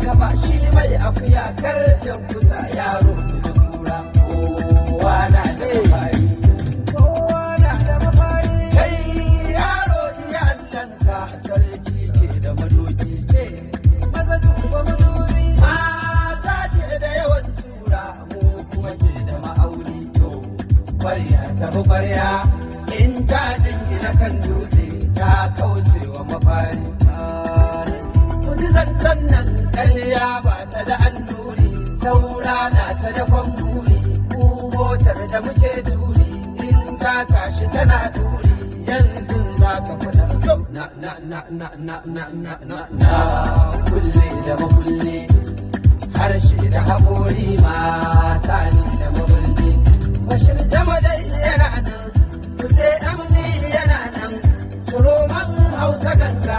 gaba shi mai akuya kar ya kusa yaro da kura. Kowa na da mafari, kowa na da mafari. Kai yaro iyalanka sarki ke da madoki. Maza duba madubi, mata ke da yawan sura, mu kuma ke da ma'auni. To kwarya ta bi kwarya, in ta jingina kan dutse ta kauce wa mafari. Kuji zancen nan ƙarya ba ta da annuri, saura na ta da kwamburi. Mu motar da muke turi, in ta tashi tana turi, yanzu za ta fada. Na kulle da makulle, harshe da haƙori mata ne da mabulle. Bashir Jamadai yana nan, Kuce Amni yana nan, Suroman Hausa ganga.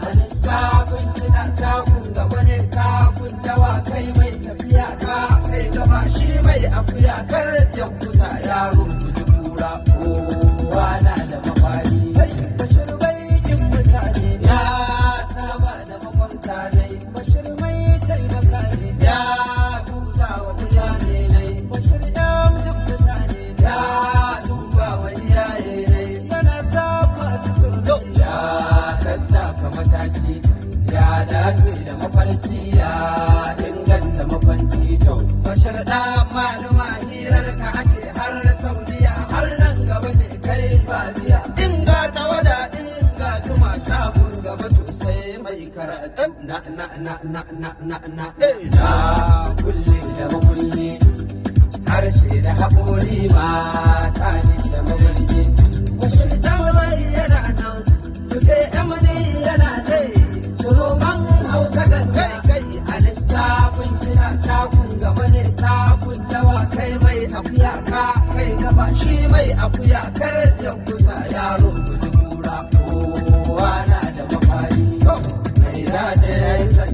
A lissafin kiɗa takun gaba ne takun dawa kai mai tafiya ka kai gaba shi mai akuya kar ya kusa yaro guji kura. Kowa na da mafari. Bashir baikin mutane ya saba da makwabta ne. Bashir mai taimaka ne ya buɗa wa mutane ne. Bashir ɗan duk mutane ya duba wa iyaye ne. Yana sa masu sulhu ya tattaka mataki. Ya dace da mafarki ya inganta makwanci. To Bashir ɗan maluma hirar ka ake har Saudiya har nan gaba zai kai Babiya. In ga tawada in ga zuma shagun gaba to sai mai karatu. Na kulle da makulle, harshe da haƙori mata ne da mabarge. Bashir Jamadai yana nan, Kuce Amni yana dai, Suroman Hausa ganga. A lissafin kina takun gaba ne takun dawa kai mai akuya ka kai gaba shi mai akuya kar ya kusa yaro guji kura.